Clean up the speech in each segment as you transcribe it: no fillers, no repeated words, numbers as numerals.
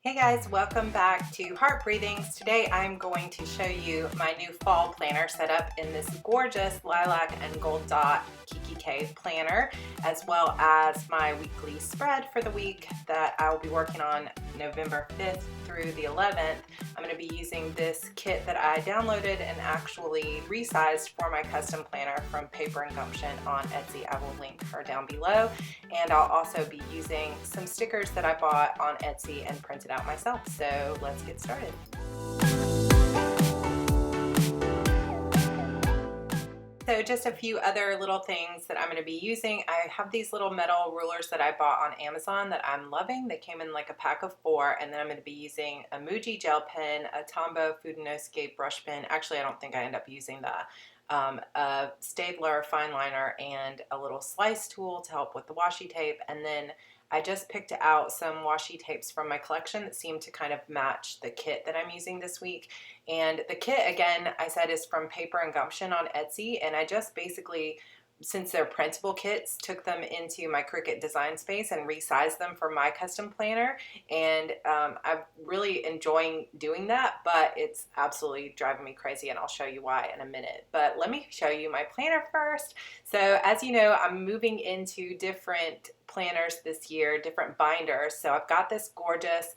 Hey guys, welcome back to Heart Breathings. Today I'm going to show you my new fall planner set up in this gorgeous lilac and gold dot Kikki planner, as well as my weekly spread for the week that I will be working on November 5th through the 11th. I'm going to be using this kit that I downloaded and actually resized for my custom planner from Paper and Gumption on Etsy. I will link her down below. And I'll also be using some stickers that I bought on Etsy and printed out myself. So let's get started. So just a few other little things that I'm going to be using. I have these little metal rulers that I bought on Amazon that I'm loving. They came in like a pack of 4, and then I'm going to be using a Muji gel pen, a Tombow Food and No-Scape brush pen. Actually, I don't think I end up using that. A stapler, fine liner, and a little slice tool to help with the washi tape. And then I just picked out some washi tapes from my collection that seem to kind of match the kit that I'm using this week. And the kit, again, I said is from Paper and Gumption on Etsy, and I just basically, since they're printable kits, took them into my Cricut design space and resized them for my custom planner. And I'm really enjoying doing that, but it's absolutely driving me crazy, and I'll show you why in a minute. But let me show you my planner first. So as you know, I'm moving into different planners this year, different binders. So I've got this gorgeous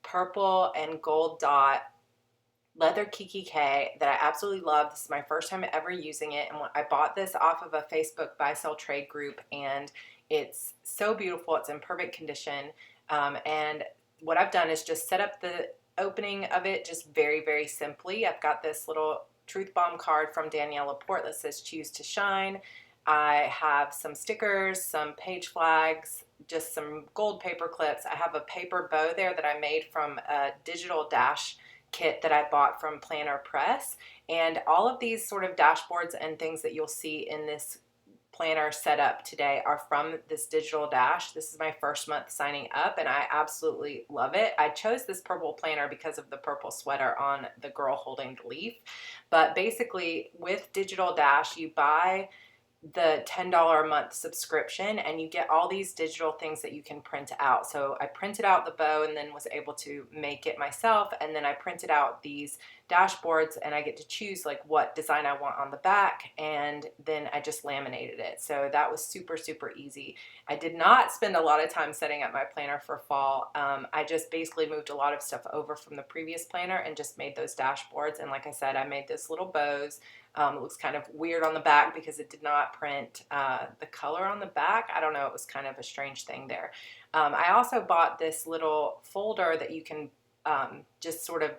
purple and gold dot leather Kikki that I absolutely love. This is my first time ever using it, and I bought this off of a Facebook buy sell trade group, and it's so beautiful. It's in perfect condition, and what I've done is just set up the opening of it just very simply. I've got this little truth bomb card from Danielle Laporte that says choose to shine. I have some stickers, some page flags, just some gold paper clips. I have a paper bow there that I made from a digital dash kit that I bought from Planner Press, and all of these sort of dashboards and things that you'll see in this planner setup today are from this digital dash. This is my first month signing up, and I absolutely love it. I chose this purple planner because of the purple sweater on the girl holding the leaf, but basically with digital dash you buy the $10 a month subscription and you get all these digital things that you can print out. So I printed out the bow and then was able to make it myself, and then I printed out these dashboards and I get to choose like what design I want on the back, and then I just laminated it. So that was super easy. I did not spend a lot of time setting up my planner for fall. I just basically moved a lot of stuff over from the previous planner and just made those dashboards, and like I said, I made this little bows. It looks kind of weird on the back because it did not print the color on the back. I don't know, it was kind of a strange thing there. I also bought this little folder that you can just sort of,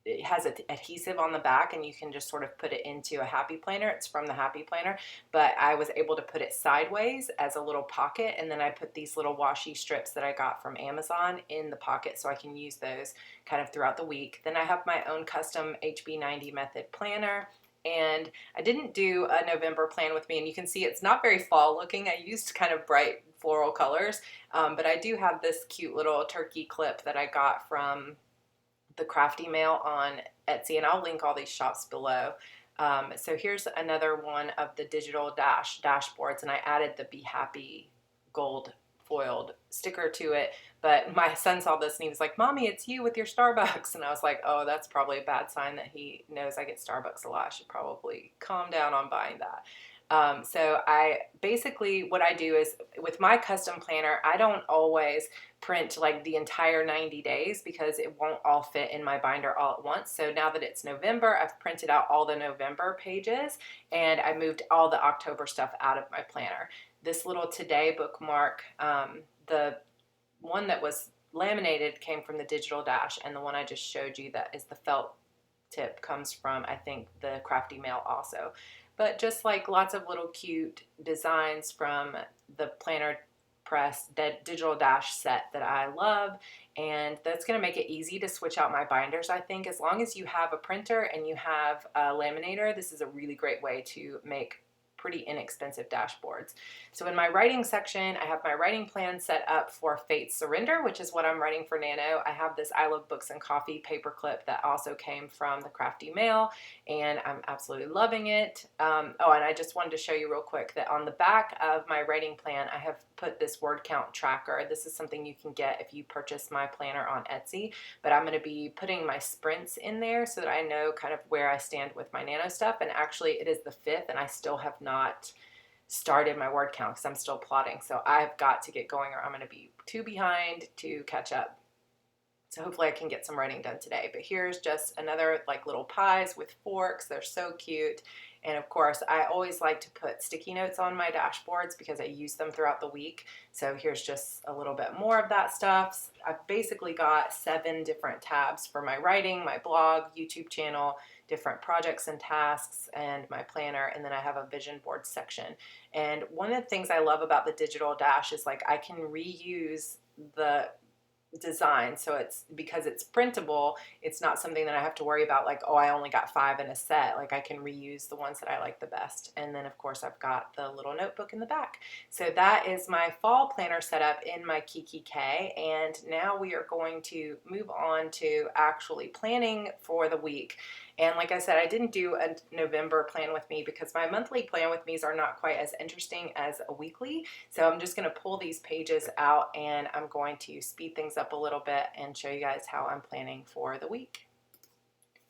it has adhesive on the back and you can just sort of put it into a Happy Planner. It's from the Happy Planner, but I was able to put it sideways as a little pocket, and then I put these little washi strips that I got from Amazon in the pocket so I can use those kind of throughout the week. Then I have my own custom HB90 method planner. And I didn't do a November plan with me, and you can see it's not very fall looking. I used kind of bright floral colors, but I do have this cute little turkey clip that I got from the Crafty Mail on Etsy, and I'll link all these shops below. So here's another one of the digital dashboards, and I added the Be Happy gold foiled sticker to it, but my son saw this and he was like, "Mommy, it's you with your Starbucks." And I was like, oh, that's probably a bad sign that he knows I get Starbucks a lot. I should probably calm down on buying that. So I basically, what I do is with my custom planner, I don't always print like the entire 90 days because it won't all fit in my binder all at once. So now that it's November, I've printed out all the November pages and I moved all the October stuff out of my planner. This little today bookmark, the one that was laminated came from the digital dash, and the one I just showed you that is the felt tip comes from, I think, the Crafty Mail also. But just like lots of little cute designs from the Planner Press digital dash set that I love, and that's going to make it easy to switch out my binders. I think as long as you have a printer and you have a laminator, this is a really great way to make pretty inexpensive dashboards. So in my writing section, I have my writing plan set up for Fate's Surrender, which is what I'm writing for Nano. I have this I Love Books and Coffee paperclip that also came from the Crafty Mail, and I'm absolutely loving it. Oh, and I just wanted to show you real quick that on the back of my writing plan, I have put this word count tracker. This is something you can get if you purchase my planner on Etsy, but I'm going to be putting my sprints in there so that I know kind of where I stand with my Nano stuff. And actually it is the 5th and I still have not started my word count because I'm still plotting. So I've got to get going or I'm going to be too behind to catch up. So hopefully I can get some writing done today. But here's just another like little pies with forks. They're so cute. And of course, I always like to put sticky notes on my dashboards because I use them throughout the week. So here's just a little bit more of that stuff. I've basically got 7 different tabs for my writing, my blog, YouTube channel, different projects and tasks, and my planner. And then I have a vision board section. And one of the things I love about the digital dash is like I can reuse the design. So it's because it's printable, it's not something that I have to worry about like, oh, I only got 5 in a set. Like I can reuse the ones that I like the best. And then of course I've got the little notebook in the back. So that is my fall planner setup in my Kikki K. And now we are going to move on to actually planning for the week. And like I said, I didn't do a November plan with me because my monthly plan with me's are not quite as interesting as a weekly. So I'm just going to pull these pages out and I'm going to speed things up a little bit and show you guys how I'm planning for the week.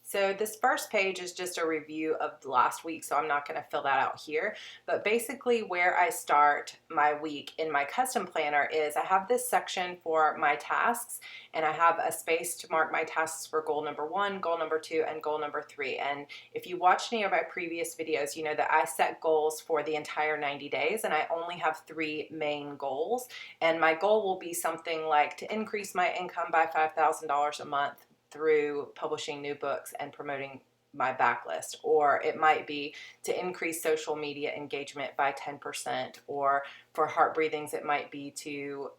So this first page is just a review of last week, so I'm not going to fill that out here. But basically where I start my week in my custom planner is I have this section for my tasks, and I have a space to mark my tasks for goal number 1, goal number 2, and goal number 3. And if you watched any of my previous videos, you know that I set goals for the entire 90 days, and I only have 3 main goals. And my goal will be something like to increase my income by $5,000 a month through publishing new books and promoting my backlist, or it might be to increase social media engagement by 10%, or for Heart Breathings it might be to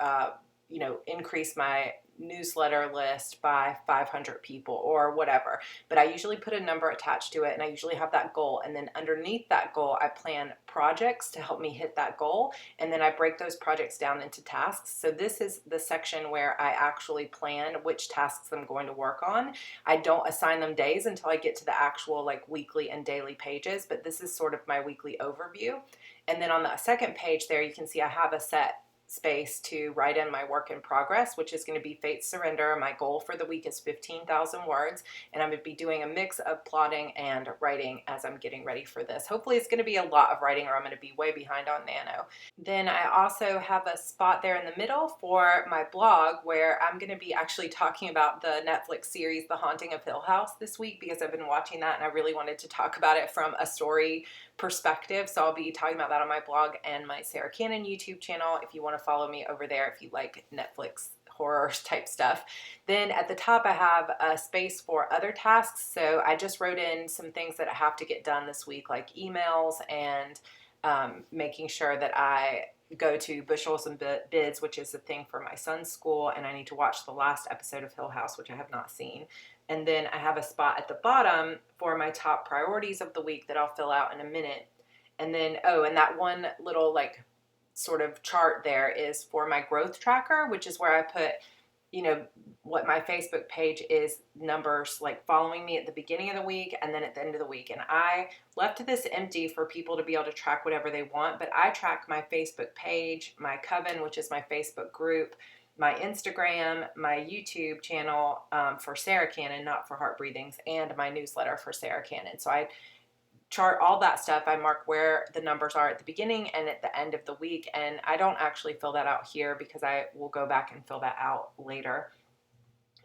increase my newsletter list by 500 people or whatever. But I usually put a number attached to it, and I usually have that goal, and then underneath that goal I plan projects to help me hit that goal, and then I break those projects down into tasks. So this is the section where I actually plan which tasks I'm going to work on. I don't assign them days until I get to the actual like weekly and daily pages, but this is sort of my weekly overview. And then on the second page there, you can see I have a set space to write in my work in progress, which is going to be Fate's Surrender. My goal for the week is 15,000 words, and I'm going to be doing a mix of plotting and writing as I'm getting ready for this. Hopefully it's going to be a lot of writing or I'm going to be way behind on Nano. Then I also have a spot there in the middle for my blog where I'm going to be actually talking about the Netflix series The Haunting of Hill House this week because I've been watching that and I really wanted to talk about it from a story perspective. So I'll be talking about that on my blog and my Sarra Cannon YouTube channel if you want to follow me over there if you like Netflix horror type stuff. Then at the top I have a space for other tasks. So I just wrote in some things that I have to get done this week, like emails and making sure that I go to Bushels and Bids, which is a thing for my son's school, and I need to watch the last episode of Hill House, which I have not seen. And then I have a spot at the bottom for my top priorities of the week that I'll fill out in a minute. And then, oh, and that one little like sort of chart there is for my growth tracker, which is where I put, you know, what my Facebook page is numbers like following me at the beginning of the week and then at the end of the week. And I left this empty for people to be able to track whatever they want, but I track my Facebook page, my Coven, which is my Facebook group, my Instagram, my YouTube channel for Sarra Cannon, not for Heart Breathings, and my newsletter for Sarra Cannon. So I chart all that stuff. I mark where the numbers are at the beginning and at the end of the week, and I don't actually fill that out here because I will go back and fill that out later.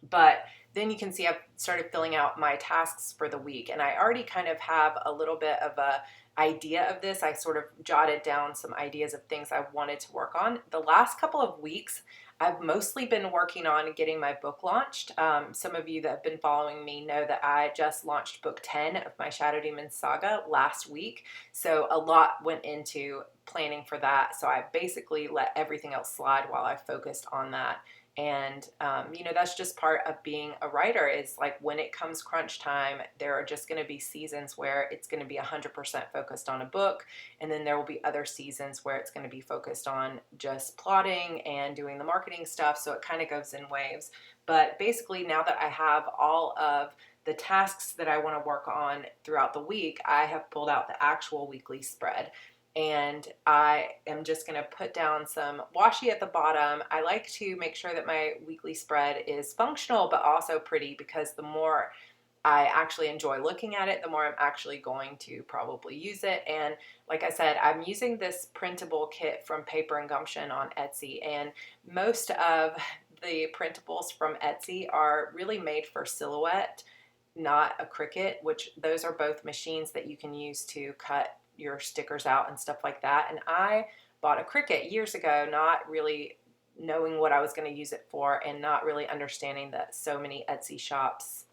But then you can see I've started filling out my tasks for the week, and I already kind of have a little bit of a idea of this. I sort of jotted down some ideas of things I wanted to work on. The last couple of weeks I've mostly been working on getting my book launched. Some of you that have been following me know that I just launched book 10 of my Shadow Demon saga last week. So a lot went into planning for that. So I basically let everything else slide while I focused on that. And, you know, that's just part of being a writer, is like when it comes crunch time, there are just going to be seasons where it's going to be 100% focused on a book. And then there will be other seasons where it's going to be focused on just plotting and doing the marketing stuff. So it kind of goes in waves. But basically, now that I have all of the tasks that I want to work on throughout the week, I have pulled out the actual weekly spread. And I am just going to put down some washi at the bottom. I like to make sure that my weekly spread is functional but also pretty, because the more I actually enjoy looking at it, the more I'm actually going to probably use it. And like I said, I'm using this printable kit from Paper and Gumption on Etsy, and most of the printables from Etsy are really made for Silhouette, not a Cricut, which those are both machines that you can use to cut your stickers out and stuff like that. And I bought a Cricut years ago, not really knowing what I was going to use it for, and not really understanding that so many Etsy shops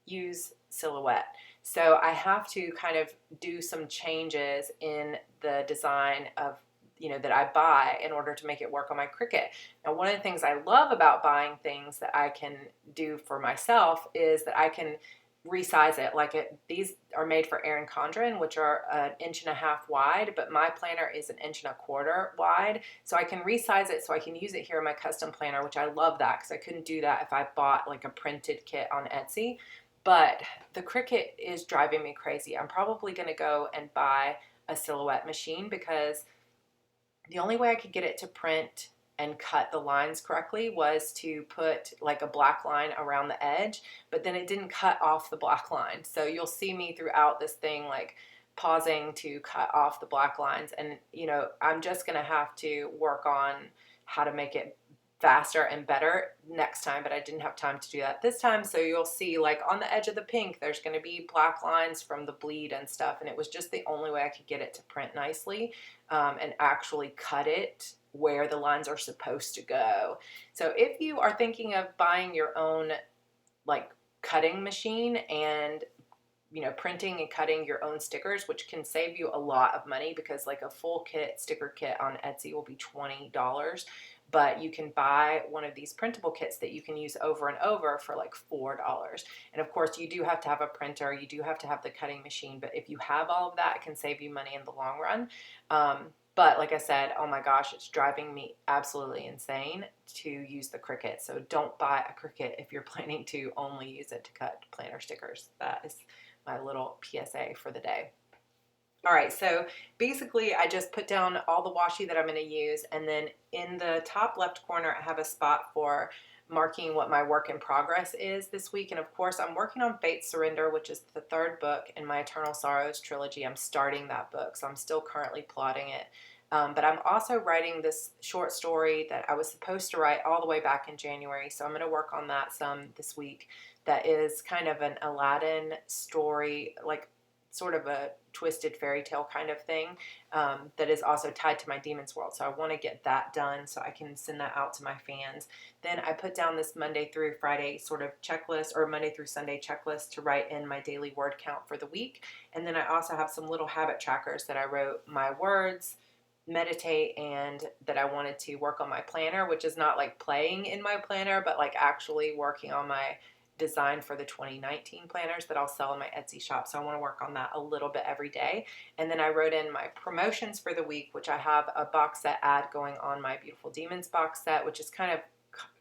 use Silhouette. So I have to kind of do some changes in the design of, you know, that I buy in order to make it work on my Cricut. Now, one of the things I love about buying things that I can do for myself is that I can resize it. These are made for Erin Condren, which are 1.5 inches wide, but my planner is 1.25 inches wide. So I can resize it so I can use it here in my custom planner, which I love that, because I couldn't do that if I bought like a printed kit on Etsy. But the Cricut is driving me crazy. I'm probably going to go and buy a Silhouette machine, because the only way I could get it to print and cut the lines correctly was to put like a black line around the edge, but then it didn't cut off the black line. So you'll see me throughout this thing like pausing to cut off the black lines. And, you know, I'm just going to have to work on how to make it faster and better next time, but I didn't have time to do that this time. So you'll see like on the edge of the pink, there's going to be black lines from the bleed and stuff. And it was just the only way I could get it to print nicely, and actually cut it where the lines are supposed to go. So if you are thinking of buying your own like cutting machine and, you know, printing and cutting your own stickers, which can save you a lot of money, because like a full kit, sticker kit on Etsy will be $20, but you can buy one of these printable kits that you can use over and over for like $4. And of course, you do have to have a printer, you do have to have the cutting machine, but if you have all of that, it can save you money in the long run. But like I said, oh my gosh, it's driving me absolutely insane to use the Cricut. So don't buy a Cricut if you're planning to only use it to cut planner stickers. That is my little PSA for the day. All right, so basically I just put down all the washi that I'm going to use, and then in the top left corner I have a spot for marking what my work in progress is this week. And of course I'm working on Fate's Surrender, which is the third book in my Eternal Sorrows trilogy. I'm starting that book, so I'm still currently plotting it. But I'm also writing this short story that I was supposed to write all the way back in January, so I'm going to work on that some this week. That is kind of an Aladdin story, like sort of a twisted fairy tale kind of thing, that is also tied to my Demon's World. So I want to get that done so I can send that out to my fans. Then I put down this Monday through Friday sort of checklist, or Monday through Sunday checklist, to write in my daily word count for the week. And then I also have some little habit trackers that I wrote my words, meditate, and that I wanted to work on my planner, which is not like playing in my planner, but like actually working on my design for the 2019 planners that I'll sell in my Etsy shop. So I want to work on that a little bit every day. And then I wrote in my promotions for the week, which I have a box set ad going on my Beautiful Demons box set, which is kind of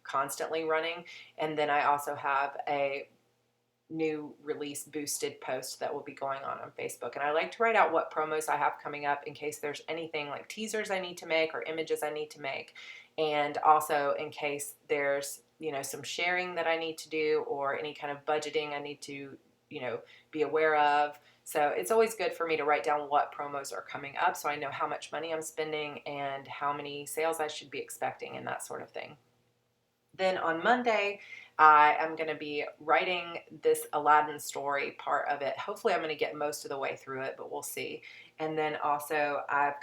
constantly running. And then I also have a new release boosted post that will be going on Facebook. And I like to write out what promos I have coming up in case there's anything like teasers I need to make or images I need to make. And also in case there's, you know, some sharing that I need to do, or any kind of budgeting I need to, you know, be aware of. So it's always good for me to write down what promos are coming up, so I know how much money I'm spending and how many sales I should be expecting and that sort of thing. Then on Monday, I am going to be writing this Aladdin story part of it. Hopefully I'm going to get most of the way through it, but we'll see. And then also I've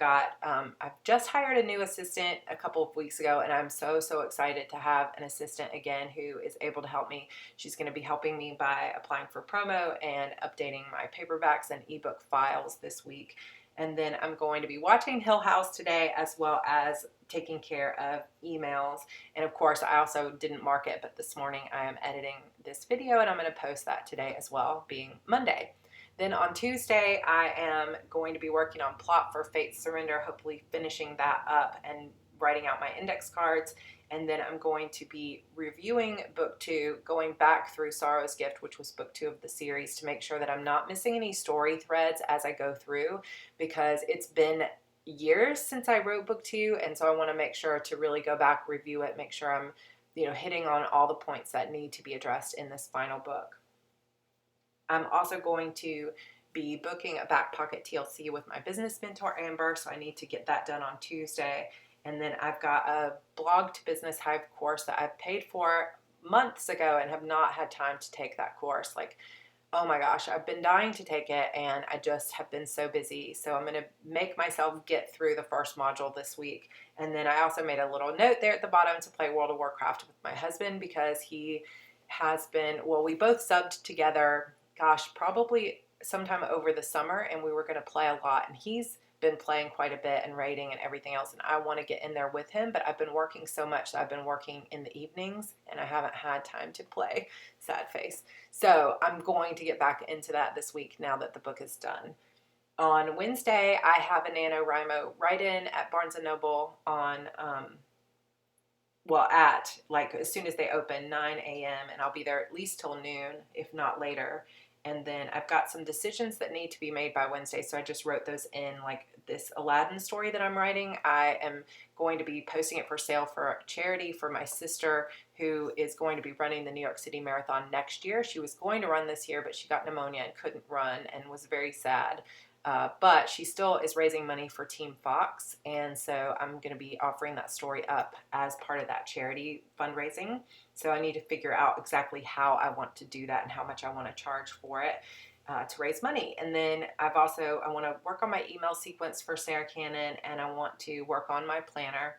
just hired a new assistant a couple of weeks ago, and I'm so excited to have an assistant again who is able to help me. She's going to be helping me by applying for promo and updating my paperbacks and ebook files this week. And then I'm going to be watching Hill House today, as well as taking care of emails. And of course, I also didn't mark it, but this morning I am editing this video and I'm going to post that today as well, being Monday. Then on Tuesday, I am going to be working on Plot for Fate's Surrender, hopefully finishing that up and writing out my index cards. And then I'm going to be reviewing book 2, going back through Sorrow's Gift, which was book 2 of the series, to make sure that I'm not missing any story threads as I go through, because it's been years since I wrote book 2, and so I want to make sure to really go back, review it, make sure I'm, hitting on all the points that need to be addressed in this final book. I'm also going to be booking a back pocket TLC with my business mentor, Amber, so I need to get that done on Tuesday. And then I've got a blog to business hive course that I've paid for months ago and have not had time to take that course. Like, oh my gosh, I've been dying to take it and I just have been so busy. So I'm going to make myself get through the first module this week. And then I also made a little note there at the bottom to play World of Warcraft with my husband, because he has been, well, we both subbed together, gosh, probably sometime over the summer, and we were going to play a lot, and he's been playing quite a bit and raiding and everything else, and I want to get in there with him, but I've been working so much that I've been working in the evenings and I haven't had time to play. Sad face. So I'm going to get back into that this week now that the book is done. On Wednesday, I have a NaNoWriMo write-in at Barnes & Noble on, at like as soon as they open, 9 a.m., and I'll be there at least till noon, if not later. And then I've got some decisions that need to be made by Wednesday, so I just wrote those in, like this Aladdin story that I'm writing. I am going to be posting it for sale for charity for my sister, who is going to be running the New York City Marathon next year. She was going to run this year, but she got pneumonia and couldn't run and was very sad. But she still is raising money for Team Fox, and so I'm going to be offering that story up as part of that charity fundraising. So I need to figure out exactly how I want to do that and how much I want to charge for it to raise money. And then I want to work on my email sequence for Sarra Cannon, and I want to work on my planner.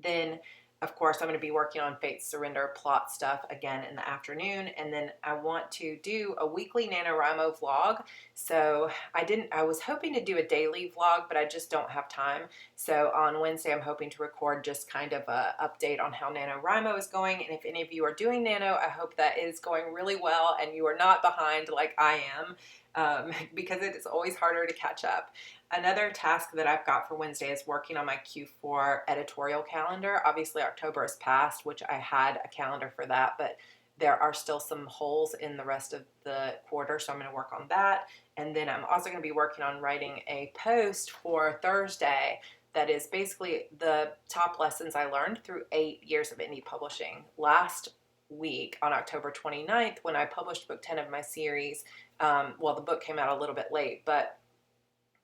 Then, of course, I'm going to be working on Fate's Surrender plot stuff again in the afternoon. And then I want to do a weekly NaNoWriMo vlog. So I was hoping to do a daily vlog, but I just don't have time. So on Wednesday, I'm hoping to record just kind of a update on how NaNoWriMo is going. And if any of you are doing Nano, I hope that is going really well and you are not behind like I am, because it is always harder to catch up. Another task that I've got for Wednesday is working on my Q4 editorial calendar. Obviously, October has passed, which I had a calendar for that, but there are still some holes in the rest of the quarter, so I'm going to work on that. And then I'm also going to be working on writing a post for Thursday that is basically the top lessons I learned through 8 years of indie publishing. Last week on October 29th, when I published book 10 of my series, the book came out a little bit late, but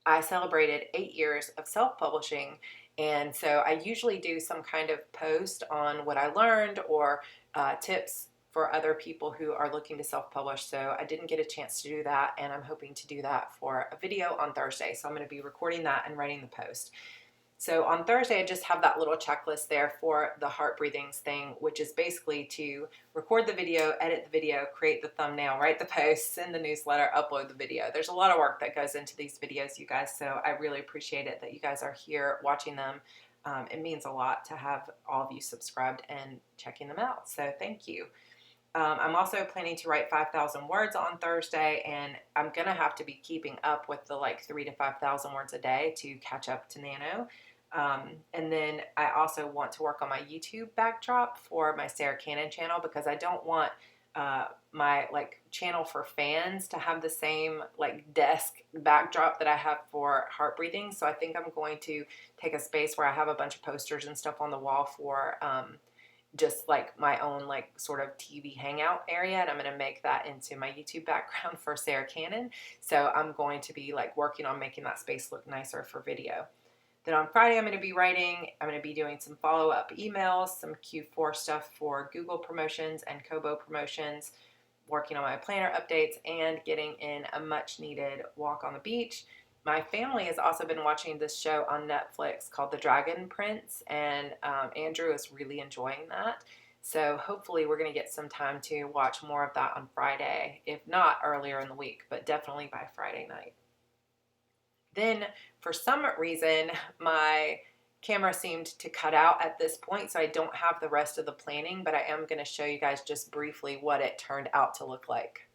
I celebrated 8 years of self-publishing, and so I usually do some kind of post on what I learned or tips for other people who are looking to self-publish. So I didn't get a chance to do that, and I'm hoping to do that for a video on Thursday. So I'm going to be recording that and writing the post. So on Thursday, I just have that little checklist there for the heart breathings thing, which is basically to record the video, edit the video, create the thumbnail, write the post, send the newsletter, upload the video. There's a lot of work that goes into these videos, you guys, so I really appreciate it that you guys are here watching them. It means a lot to have all of you subscribed and checking them out, so thank you. I'm also planning to write 5,000 words on Thursday, and I'm going to have to be keeping up with the 3,000 to 5,000 words a day to catch up to Nano. And then I also want to work on my YouTube backdrop for my Sarra Cannon channel, because I don't want my channel for fans to have the same desk backdrop that I have for heart breathing. So I think I'm going to take a space where I have a bunch of posters and stuff on the wall for just my own sort of TV hangout area, and I'm going to make that into my YouTube background for Sarra Cannon. So I'm going to be working on making that space look nicer for video. Then on Friday, I'm going to be writing. I'm going to be doing some follow-up emails, some Q4 stuff for Google promotions and Kobo promotions, working on my planner updates, and getting in a much-needed walk on the beach. My family has also been watching this show on Netflix called The Dragon Prince, and Andrew is really enjoying that. So hopefully we're going to get some time to watch more of that on Friday, if not earlier in the week, but definitely by Friday night. Then, for some reason, my camera seemed to cut out at this point, so I don't have the rest of the planning, but I am going to show you guys just briefly what it turned out to look like.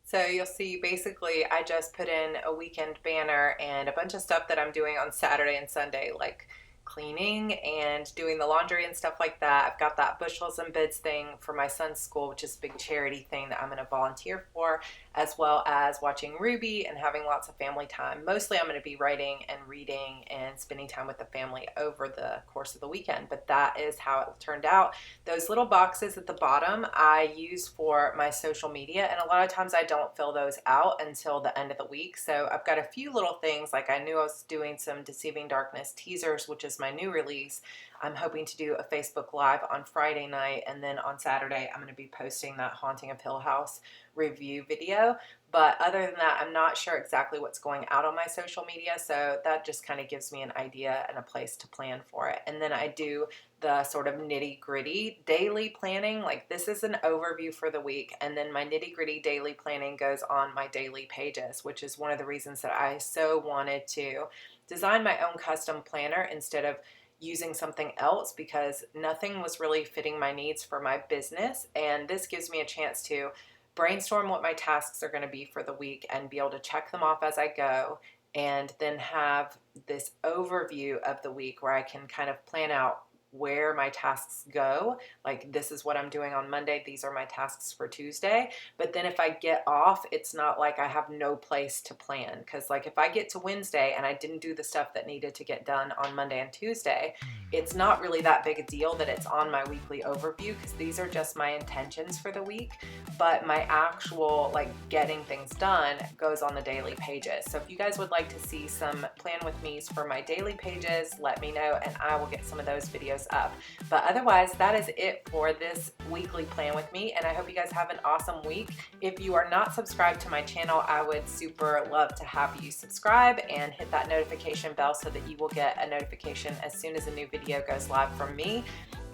So you'll see basically I just put in a weekend banner and a bunch of stuff that I'm doing on Saturday and Sunday, like cleaning and doing the laundry and stuff like that. I've got that bushels and bids thing for my son's school, which is a big charity thing that I'm going to volunteer for, as well as watching Ruby and having lots of family time. Mostly I'm going to be writing and reading and spending time with the family over the course of the weekend, but that is how it turned out. Those little boxes at the bottom I use for my social media, and a lot of times I don't fill those out until the end of the week. So I've got a few little things, like I knew I was doing some Deceiving Darkness teasers, which is my new release. I'm hoping to do a Facebook Live on Friday night, and then on Saturday I'm going to be posting that Haunting of Hill House review video. But other than that, I'm not sure exactly what's going out on my social media, so that just kind of gives me an idea and a place to plan for it. And then I do the sort of nitty-gritty daily planning. Like, this is an overview for the week, and then my nitty-gritty daily planning goes on my daily pages, which is one of the reasons that I so wanted to design my own custom planner instead of using something else, because nothing was really fitting my needs for my business. And this gives me a chance to brainstorm what my tasks are going to be for the week and be able to check them off as I go, and then have this overview of the week where I can kind of plan out where my tasks go. Like, this is what I'm doing on Monday, these are my tasks for Tuesday. But then if I get off, it's not like I have no place to plan, because like if I get to Wednesday and I didn't do the stuff that needed to get done on Monday and Tuesday, it's not really that big a deal that it's on my weekly overview, because these are just my intentions for the week. But my actual like getting things done goes on the daily pages. So if you guys would like to see some plan with me's for my daily pages, let me know and I will get some of those videos up. But otherwise, that is it for this weekly plan with me, and I hope you guys have an awesome week. If you are not subscribed to my channel, I would super love to have you subscribe and hit that notification bell so that you will get a notification as soon as a new video goes live from me.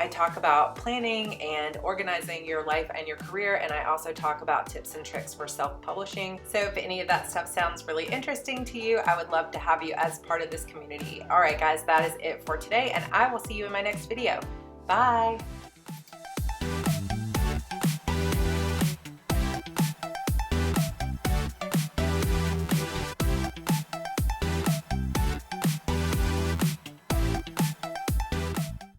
I talk about planning and organizing your life and your career, and I also talk about tips and tricks for self-publishing. So if any of that stuff sounds really interesting to you, I would love to have you as part of this community. All right, guys, that is it for today, and I will see you in my next video. Bye.